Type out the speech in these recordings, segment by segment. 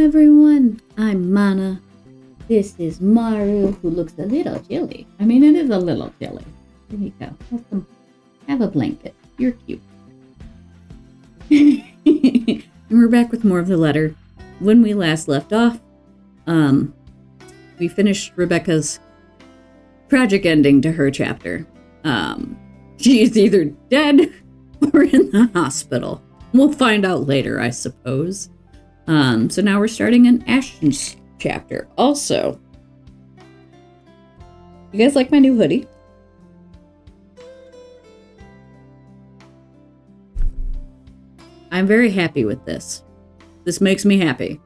everyone, I'm Manna. This is Maru, who looks a little chilly. I mean, it is a little chilly. There you go. Have a blanket. You're cute. And we're back with more of the letter. When we last left off, we finished Rebecca's tragic ending to her chapter. She is either dead or in the hospital. We'll find out later, I suppose. So now we're starting an Ashton's chapter. Also, you guys like my new hoodie? I'm very happy with this. This makes me happy.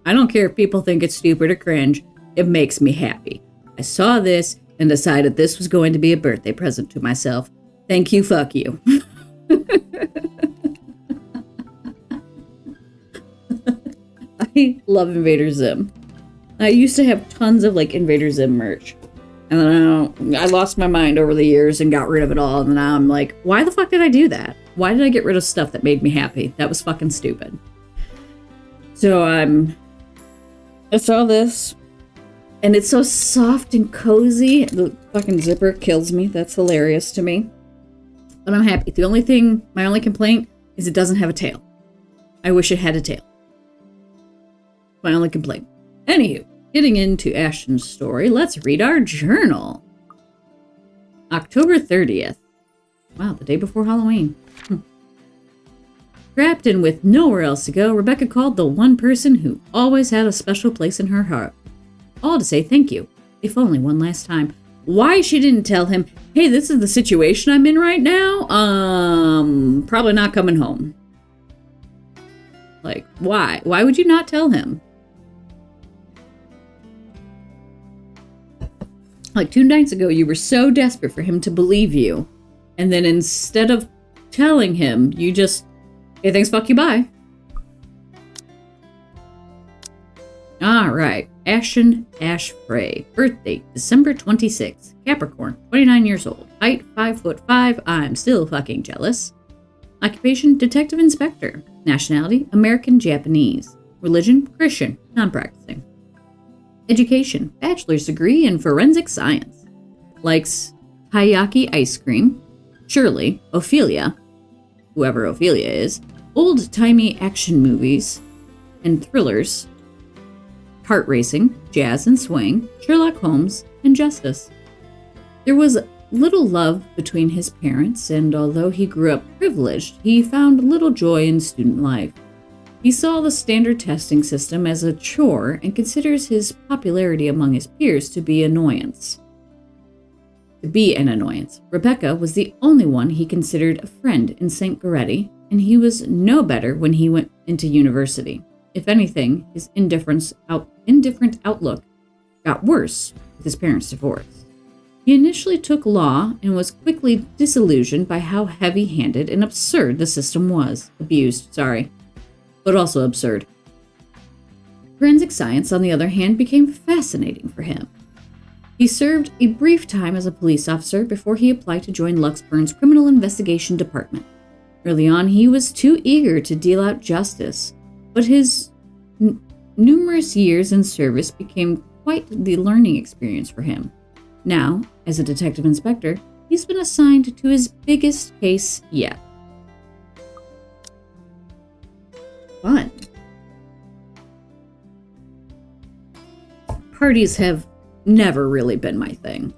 I don't care if people think it's stupid or cringe. It makes me happy. I saw this and decided this was going to be a birthday present to myself. Thank you, fuck you. I love Invader Zim. I used to have tons of Invader Zim merch. And then I lost my mind over the years and got rid of it all. And now I'm like, why the fuck did I do that? Why did I get rid of stuff that made me happy? That was fucking stupid. So I saw this. And it's so soft and cozy. The fucking zipper kills me. That's hilarious to me. But I'm happy. My only complaint is it doesn't have a tail. I wish it had a tail. My only complaint. Anywho, getting into Ashton's story, let's read our journal. October 30th. Wow, the day before Halloween. Trapped and with nowhere else to go, Rebecca called the one person who always had a special place in her heart. All to say thank you, if only one last time. Why she didn't tell him, hey, this is the situation I'm in right now, probably not coming home. Why? Why would you not tell him? 2 nights ago, you were so desperate for him to believe you. And then instead of telling him, you just, hey, thanks, fuck you, bye. All right. Ashton Ashfray. Birthday, December 26th. Capricorn, 29 years old. Height, 5'5". I'm still fucking jealous. Occupation, detective inspector. Nationality, American Japanese. Religion, Christian, non-practicing. Education, bachelor's degree in forensic science. Likes Hayaki ice cream. Shirley, Ophelia, whoever Ophelia is. Old-timey action movies and thrillers. Kart racing, jazz and swing, Sherlock Holmes, and justice. There was little love between his parents, and although he grew up privileged, he found little joy in student life. He saw the standard testing system as a chore and considers his popularity among his peers to be an annoyance. Rebecca was the only one he considered a friend in St. Goretti, and he was no better when he went into university. If anything, his indifferent outlook got worse with his parents' divorce. He initially took law and was quickly disillusioned by how heavy-handed and absurd the system was. But also absurd. Forensic science, on the other hand, became fascinating for him. He served a brief time as a police officer before he applied to join Luxburn's criminal investigation department. Early on, he was too eager to deal out justice, but his numerous years in service became quite the learning experience for him. Now, as a detective inspector, he's been assigned to his biggest case yet. Fun. Parties have never really been my thing.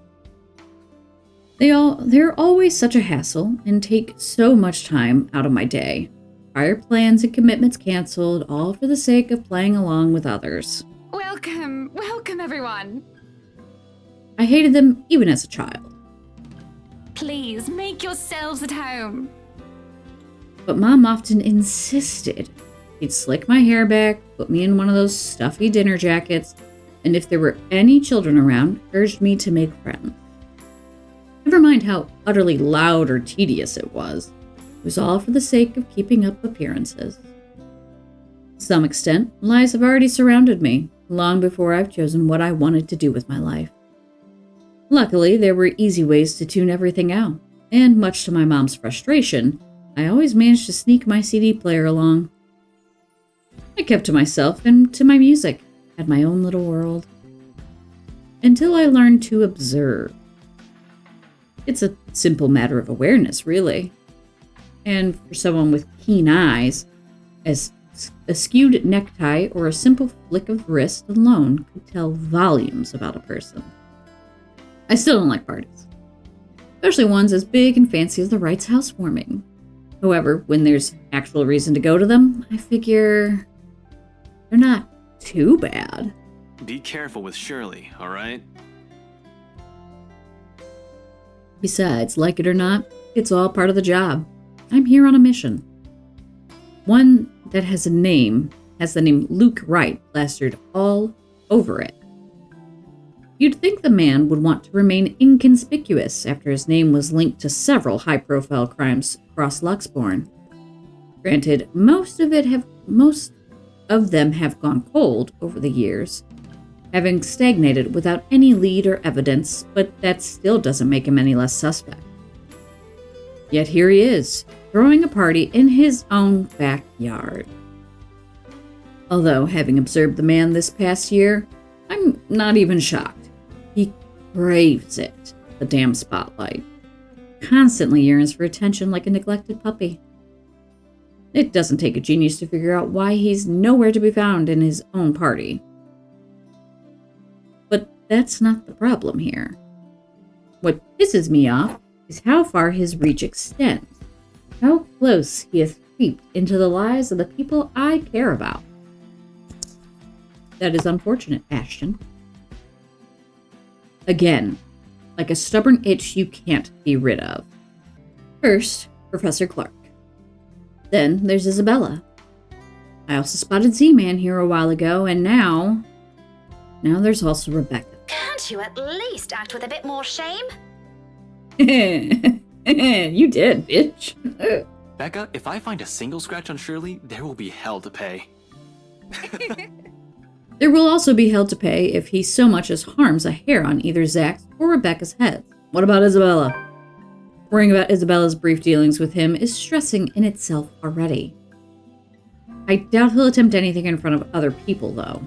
They're always such a hassle and take so much time out of my day. Prior plans and commitments canceled, all for the sake of playing along with others. Welcome everyone. I hated them even as a child. Please make yourselves at home. But Mom often insisted. She'd slick my hair back, put me in one of those stuffy dinner jackets, and if there were any children around, urged me to make friends. Never mind how utterly loud or tedious it was. It was all for the sake of keeping up appearances. To some extent, lies have already surrounded me, long before I've chosen what I wanted to do with my life. Luckily, there were easy ways to tune everything out, and much to my mom's frustration, I always managed to sneak my CD player along. I kept to myself and to my music, had my own little world, until I learned to observe. It's a simple matter of awareness, really. And for someone with keen eyes, as a skewed necktie or a simple flick of wrist alone could tell volumes about a person. I still don't like parties, especially ones as big and fancy as the Wright's housewarming. However, when there's actual reason to go to them, I figure they're not too bad. Be careful with Shirley, all right? Besides, like it or not, it's all part of the job. I'm here on a mission. One that has the name Luke Wright plastered all over it. You'd think the man would want to remain inconspicuous after his name was linked to several high-profile crimes across Luxbourne. Granted, most of them have gone cold over the years, having stagnated without any lead or evidence, but that still doesn't make him any less suspect. Yet here he is, throwing a party in his own backyard. Although, having observed the man this past year, I'm not even shocked. He craves it, the damn spotlight. Constantly yearns for attention like a neglected puppy. It doesn't take a genius to figure out why he's nowhere to be found in his own party. But that's not the problem here. What pisses me off is how far his reach extends. How close he has creeped into the lives of the people I care about. That is unfortunate, Ashton. Again, like a stubborn itch you can't be rid of. First, Professor Clark. Then there's Isabella. I also spotted Z-Man here a while ago, and now there's also Rebecca. Can't you at least act with a bit more shame? You did, bitch. Becca, if I find a single scratch on Shirley, there will be hell to pay. There will also be hell to pay if he so much as harms a hair on either Zach's or Rebecca's heads. What about Isabella? Worrying about Isabella's brief dealings with him is stressing in itself already. I doubt he'll attempt anything in front of other people, though.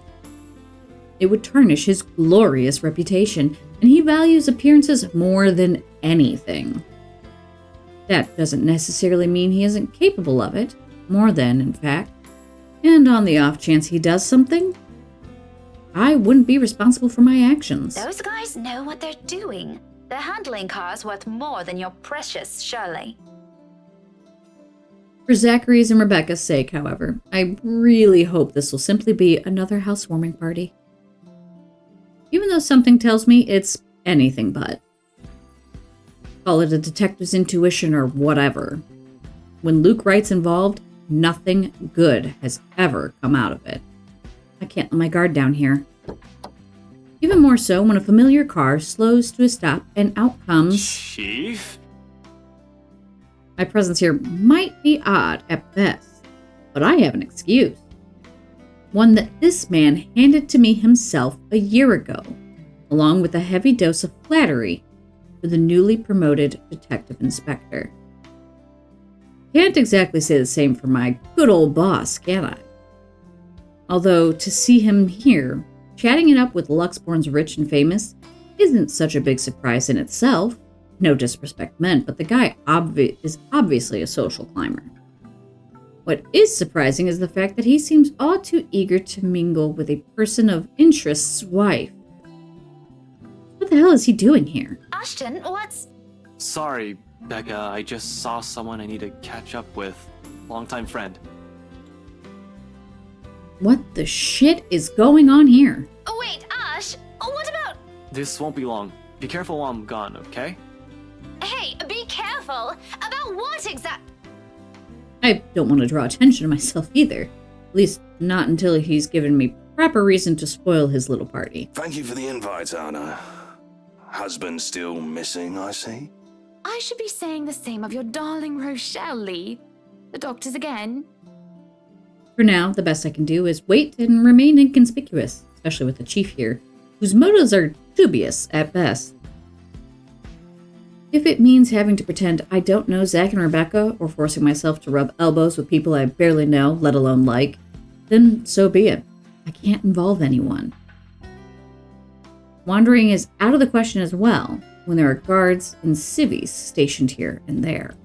It would tarnish his glorious reputation, and he values appearances more than anything. That doesn't necessarily mean he isn't capable of it, more than, in fact. And on the off chance he does something, I wouldn't be responsible for my actions. Those guys know what they're doing. They're handling cars worth more than your precious Shirley. For Zachary's and Rebecca's sake, however, I really hope this will simply be another housewarming party. Even though something tells me it's anything but. Call it a detective's intuition or whatever. When Luke Wright's involved, nothing good has ever come out of it. I can't let my guard down here. Even more so when a familiar car slows to a stop and out comes... Chief? My presence here might be odd at best, but I have an excuse. One that this man handed to me himself a year ago, along with a heavy dose of flattery for the newly promoted detective inspector. Can't exactly say the same for my good old boss, can I? Although, to see him here, chatting it up with Luxbourne's rich and famous, isn't such a big surprise in itself. No disrespect meant, but the guy is obviously a social climber. What is surprising is the fact that he seems all too eager to mingle with a person of interest's wife. What the hell is he doing here? Ashton, what's... Sorry, Becca, I just saw someone I need to catch up with. Longtime friend. What the shit is going on here? Oh, wait, Ash, what about... This won't be long. Be careful while I'm gone, okay? Hey, be careful. About what I don't want to draw attention to myself either. At least not until he's given me proper reason to spoil his little party. Thank you for the invite, Anna. Husband still missing, I see? I should be saying the same of your darling Rochelle, Lee. The doctors again. For now, the best I can do is wait and remain inconspicuous, especially with the chief here, whose motives are dubious at best. If it means having to pretend I don't know Zach and Rebecca, or forcing myself to rub elbows with people I barely know, let alone like, then so be it. I can't involve anyone. Wandering is out of the question as well when there are guards and civvies stationed here and there.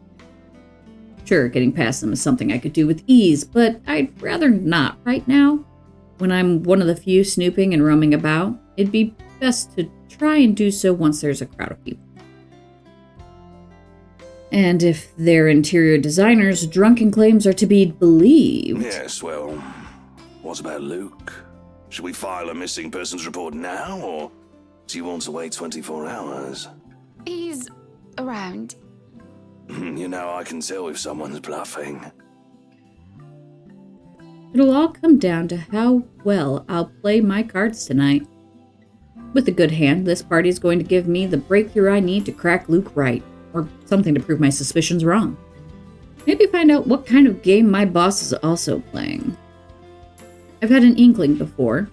Sure, getting past them is something I could do with ease, but I'd rather not right now. When I'm one of the few snooping and roaming about, it'd be best to try and do so once there's a crowd of people. And if their interior designers' drunken claims are to be believed... Yes, well, what about Luke? Should we file a missing persons report now, or do you want to wait 24 hours? He's around. You know, I can tell if someone's bluffing. It'll all come down to how well I'll play my cards tonight. With a good hand, this party is going to give me the breakthrough I need to crack Luke right, or something to prove my suspicions wrong. Maybe find out what kind of game my boss is also playing. I've had an inkling before.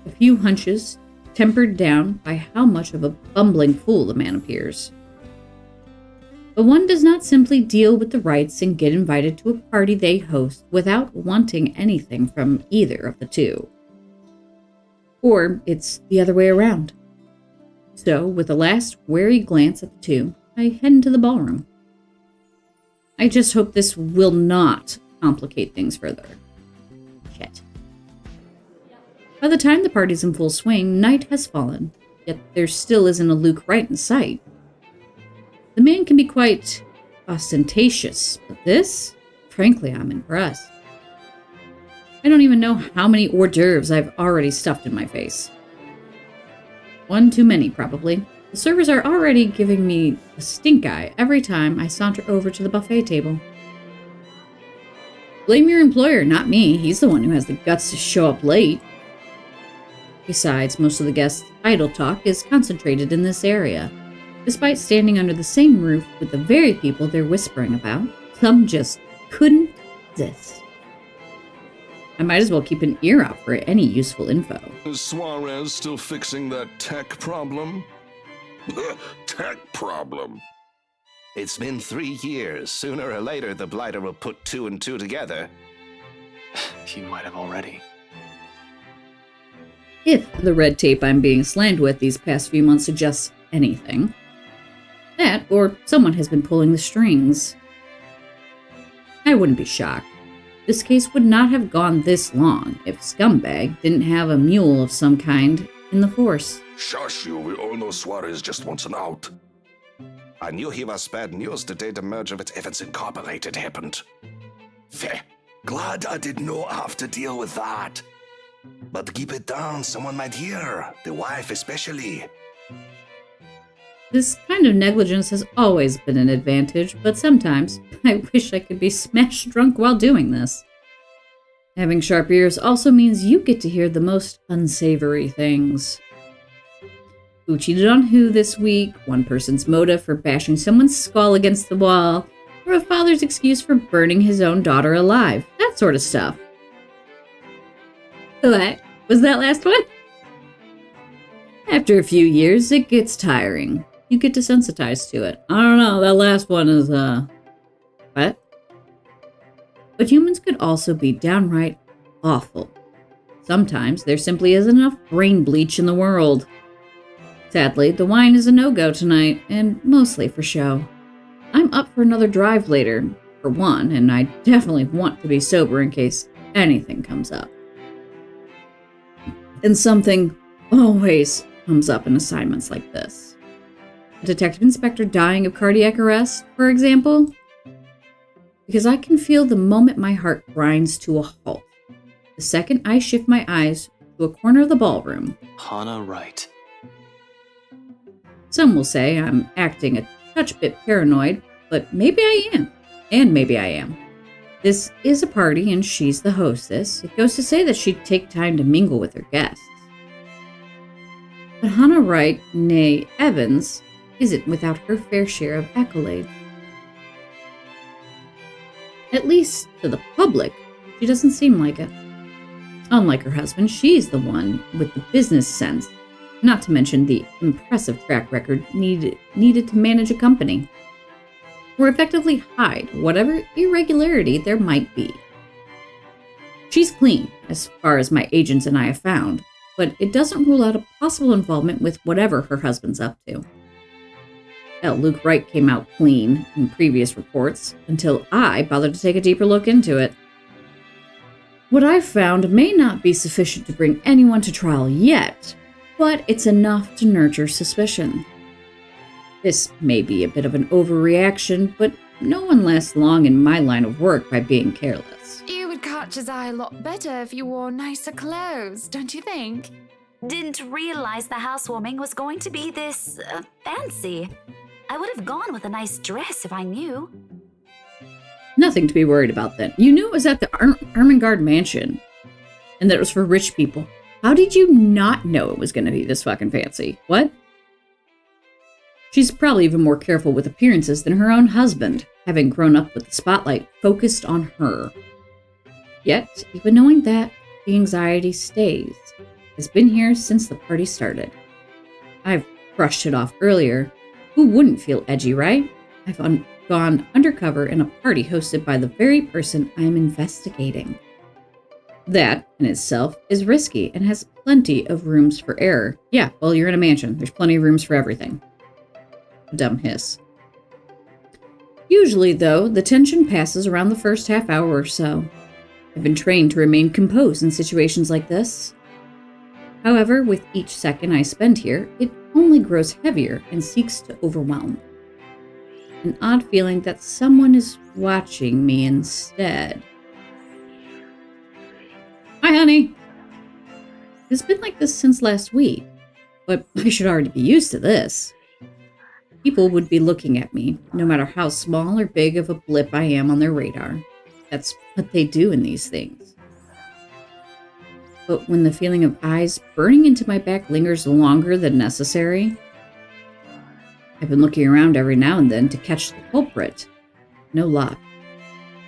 A few hunches, tempered down by how much of a bumbling fool the man appears. But one does not simply deal with the rights and get invited to a party they host without wanting anything from either of the two. Or it's the other way around. So, with a last wary glance at the two, I head into the ballroom. I just hope this will not complicate things further. Shit. By the time the party's in full swing, night has fallen, yet there still isn't a Luke right in sight. The man can be quite ostentatious, but this, frankly, I'm impressed. I don't even know how many hors d'oeuvres I've already stuffed in my face. One too many, probably. The servers are already giving me a stink eye every time I saunter over to the buffet table. Blame your employer, not me. He's the one who has the guts to show up late. Besides, most of the guests' idle talk is concentrated in this area. Despite standing under the same roof with the very people they're whispering about, some just couldn't exist. I might as well keep an ear out for any useful info. Is Suarez still fixing that tech problem? Tech problem. It's been 3 years. Sooner or later, the Blighter will put 2 and 2 together. He might have already. If the red tape I'm being slammed with these past few months suggests anything, that or someone has been pulling the strings. I wouldn't be shocked. This case would not have gone this long if Scumbag didn't have a mule of some kind in the force. Shush you, we all know Suarez just wants an out. I knew he was bad news the day the merger with Evans Incorporated happened. Feh. Glad I did not have to deal with that. But keep it down, someone might hear. The wife especially. This kind of negligence has always been an advantage, but sometimes I wish I could be smashed drunk while doing this. Having sharp ears also means you get to hear the most unsavory things. Who cheated on who this week, one person's motive for bashing someone's skull against the wall, or a father's excuse for burning his own daughter alive, that sort of stuff. What? Was that last one? After a few years, it gets tiring. You get desensitized to it. I don't know, that last one is, what? But humans could also be downright awful. Sometimes there simply isn't enough brain bleach in the world. Sadly, the wine is a no-go tonight, and mostly for show. I'm up for another drive later, for one, and I definitely want to be sober in case anything comes up. And something always comes up in assignments like this. A detective inspector dying of cardiac arrest, for example? Because I can feel the moment my heart grinds to a halt. The second I shift my eyes to a corner of the ballroom. Hannah Wright. Some will say I'm acting a touch bit paranoid, but maybe I am. And maybe I am. This is a party and she's the hostess. It goes to say that she'd take time to mingle with her guests. But Hannah Wright, née Evans, isn't without her fair share of accolades. At least to the public, she doesn't seem like it. Unlike her husband, she's the one with the business sense, not to mention the impressive track record needed to manage a company, or effectively hide whatever irregularity there might be. She's clean, as far as my agents and I have found, but it doesn't rule out a possible involvement with whatever her husband's up to. Hell, Luke Wright came out clean in previous reports, until I bothered to take a deeper look into it. What I've found may not be sufficient to bring anyone to trial yet, but it's enough to nurture suspicion. This may be a bit of an overreaction, but no one lasts long in my line of work by being careless. You would catch his eye a lot better if you wore nicer clothes, don't you think? Didn't realize the housewarming was going to be this fancy. I would have gone with a nice dress if I knew. Nothing to be worried about then. You knew it was at the Ermengarde mansion, and that it was for rich people. How did you not know it was going to be this fucking fancy? What? She's probably even more careful with appearances than her own husband, having grown up with the spotlight focused on her. Yet, even knowing that, the anxiety stays. It's been here since the party started. I've brushed it off earlier. Who wouldn't feel edgy, right? I've gone undercover in a party hosted by the very person I'm investigating. That, in itself, is risky and has plenty of rooms for error. Yeah, well, you're in a mansion. There's plenty of rooms for everything. A dumb hiss. Usually, though, the tension passes around the first half hour or so. I've been trained to remain composed in situations like this. However, with each second I spend here, it only grows heavier and seeks to overwhelm. An odd feeling that someone is watching me instead. Hi, honey. It's been like this since last week, but I should already be used to this. People would be looking at me, no matter how small or big of a blip I am on their radar. That's what they do in these things. But when the feeling of eyes burning into my back lingers longer than necessary, I've been looking around every now and then to catch the culprit. No luck.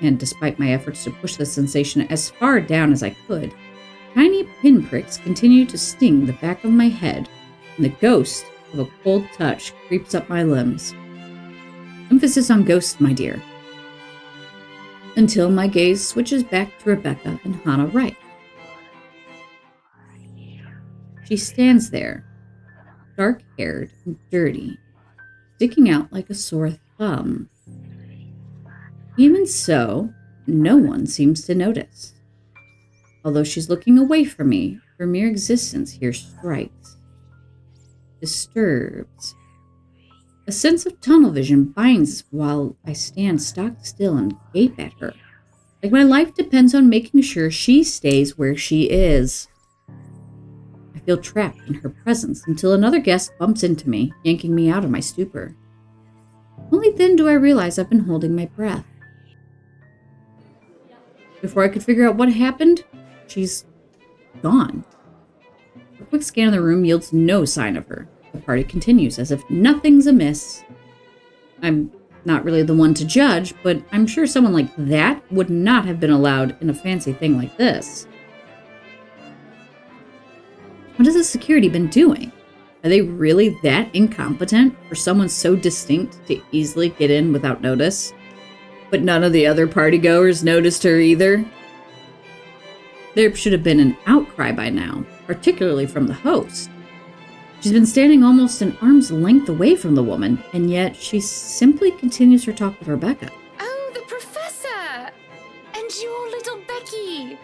And despite my efforts to push the sensation as far down as I could, tiny pinpricks continue to sting the back of my head, and the ghost of a cold touch creeps up my limbs. Emphasis on ghost, my dear. Until my gaze switches back to Rebecca and Hannah Wright. She stands there, dark-haired and dirty, sticking out like a sore thumb. Even so, no one seems to notice. Although she's looking away from me, her mere existence here strikes. Disturbs. A sense of tunnel vision binds while I stand stock still and gape at her. Like my life depends on making sure she stays where she is. I feel trapped in her presence until another guest bumps into me, yanking me out of my stupor. Only then do I realize I've been holding my breath. Before I could figure out what happened, she's gone. A quick scan of the room yields no sign of her. The party continues as if nothing's amiss. I'm not really the one to judge, but I'm sure someone like that would not have been allowed in a fancy thing like this. What has the security been doing? Are they really that incompetent for someone so distinct to easily get in without notice? But none of the other partygoers noticed her either? There should have been an outcry by now, particularly from the host. She's been standing almost an arm's length away from the woman, and yet she simply continues her talk with Rebecca. Oh, the professor! And your little Becky!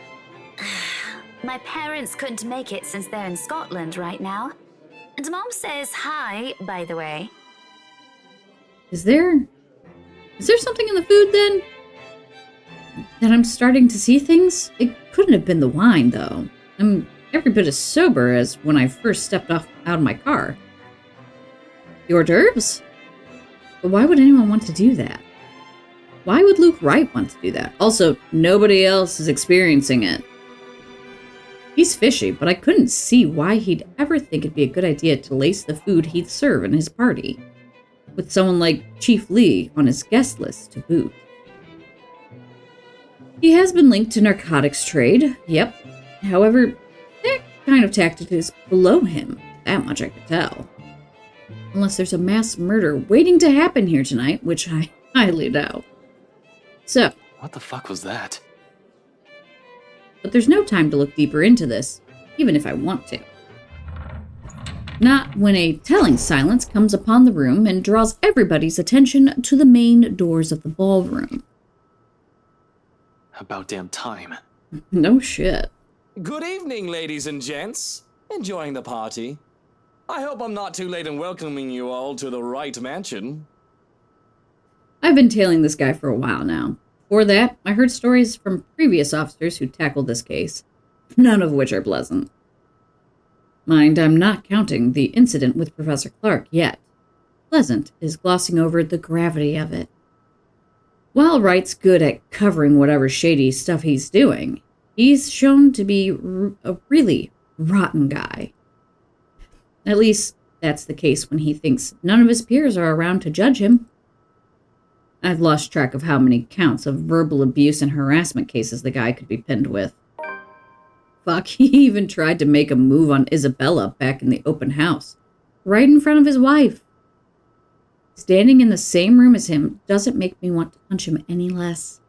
My parents couldn't make it since they're in Scotland right now. And Mom says hi, by the way. Is there something in the food then? That I'm starting to see things? It couldn't have been the wine, though. I'm every bit as sober as when I first stepped out of my car. The hors d'oeuvres? But why would anyone want to do that? Why would Luke Wright want to do that? Also, nobody else is experiencing it. He's fishy, but I couldn't see why he'd ever think it'd be a good idea to lace the food he'd serve in his party, with someone like Chief Lee on his guest list to boot. He has been linked to narcotics trade, yep. However, that kind of tactic is below him, that much I could tell. Unless there's a mass murder waiting to happen here tonight, which I highly doubt. So, What the fuck was that? but there's no time to look deeper into this, even if I want to. Not when a telling silence comes upon the room and draws everybody's attention to the main doors of the ballroom. About damn time. No shit. Good evening, ladies and gents. Enjoying the party? I hope I'm not too late in welcoming you all to the right mansion. I've been tailing this guy for a while now. Before that, I heard stories from previous officers who tackled this case, none of which are pleasant. Mind, I'm not counting the incident with Professor Clark yet. Pleasant is glossing over the gravity of it. While Wright's good at covering whatever shady stuff he's doing, he's shown to be a really rotten guy. At least, that's the case when he thinks none of his peers are around to judge him. I've lost track of how many counts of verbal abuse and harassment cases the guy could be pinned with. Fuck, he even tried to make a move on Isabella back in the open house, right in front of his wife. Standing in the same room as him doesn't make me want to punch him any less.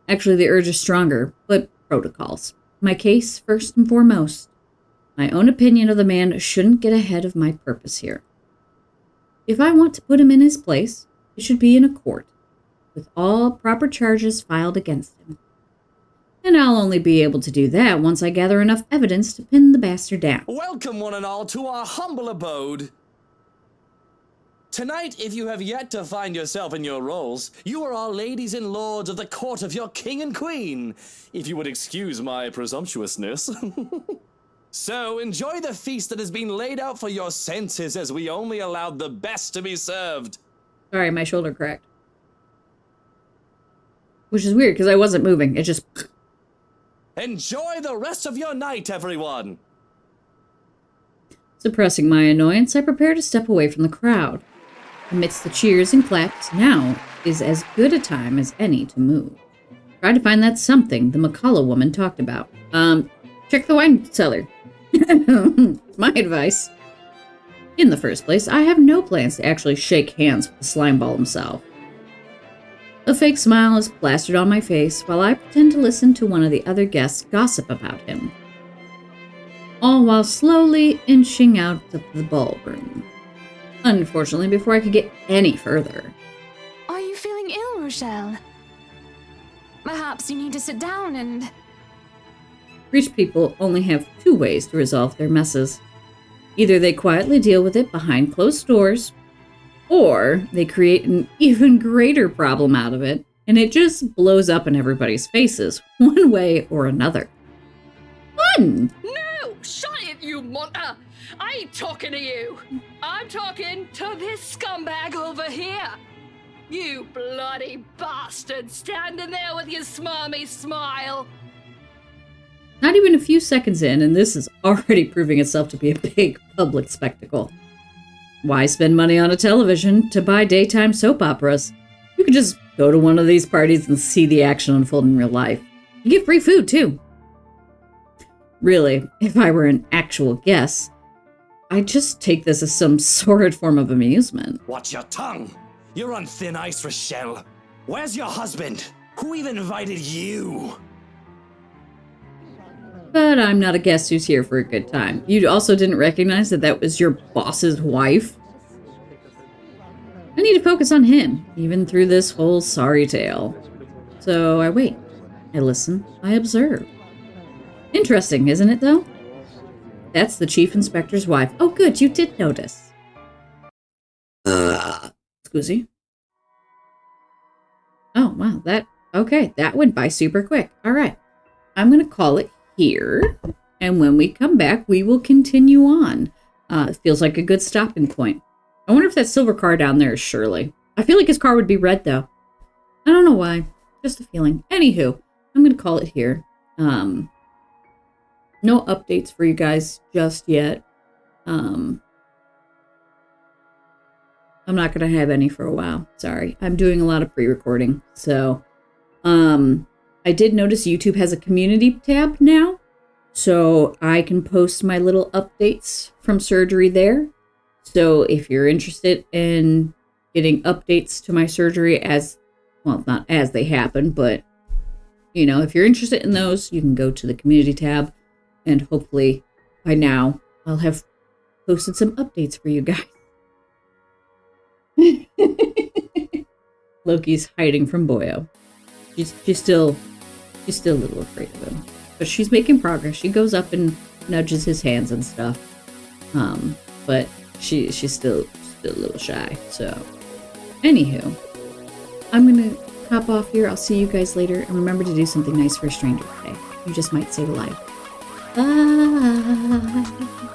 Actually, the urge is stronger, but protocols. My case, first and foremost. My own opinion of the man shouldn't get ahead of my purpose here. If I want to put him in his place, it should be in a court, with all proper charges filed against him. And I'll only be able to do that once I gather enough evidence to pin the bastard down. Welcome, one and all, to our humble abode. Tonight, if you have yet to find yourself in your roles, you are our ladies and lords of the court of your king and queen, if you would excuse my presumptuousness. So, enjoy the feast that has been laid out for your senses, as we only allowed the best to be served. Sorry, my shoulder cracked. Which is weird, because I wasn't moving. It just... Enjoy the rest of your night, everyone! Suppressing my annoyance, I prepare to step away from the crowd. Amidst the cheers and claps, now is as good a time as any to move. Try to find that something the McCullough woman talked about. Check the wine cellar. My advice. In the first place, I have no plans to actually shake hands with the slimeball himself. A fake smile is plastered on my face while I pretend to listen to one of the other guests gossip about him. All while slowly inching out of the ballroom. Unfortunately, before I could get any further. Are you feeling ill, Rochelle? Perhaps you need to sit down and... Rich people only have two ways to resolve their messes. Either they quietly deal with it behind closed doors, or they create an even greater problem out of it, and it just blows up in everybody's faces, one way or another. Fun! No! Shut it, you Manna! I ain't talking to you! I'm talking to this scumbag over here! You bloody bastard standing there with your smarmy smile! Not even a few seconds in, and this is already proving itself to be a big public spectacle. Why spend money on a television to buy daytime soap operas? You could just go to one of these parties and see the action unfold in real life. You get free food, too. Really, if I were an actual guest, I'd just take this as some sordid form of amusement. Watch your tongue! You're on thin ice, Rochelle. Where's your husband? Who even invited you? But I'm not a guest who's here for a good time. You also didn't recognize that that was your boss's wife? I need to focus on him, even through this whole sorry tale. So I wait. I listen. I observe. Interesting, isn't it, though? That's the chief inspector's wife. Oh, good, you did notice. Scusi? Oh, wow, that went by super quick. All right. I'm going to call it here, and when we come back, we will continue on. It feels like a good stopping point. I wonder if that silver car down there is Shirley. I feel like his car would be red, though. I don't know why. Just a feeling. Anywho, I'm going to call it here. No updates for you guys just yet. I'm not going to have any for a while. Sorry. I'm doing a lot of pre-recording. So, I did notice YouTube has a community tab now. So I can post my little updates from surgery there. So if you're interested in getting updates to my surgery as, well, not as they happen, but you know, if you're interested in those, you can go to the community tab, and hopefully by now I'll have posted some updates for you guys. Loki's hiding from Boyo. She's still a little afraid of him, but she's making progress. She goes up and nudges his hands and stuff, but she's still a little shy. So, anywho, I'm gonna hop off here. I'll see you guys later, and remember to do something nice for a stranger today. You just might save a life. Bye.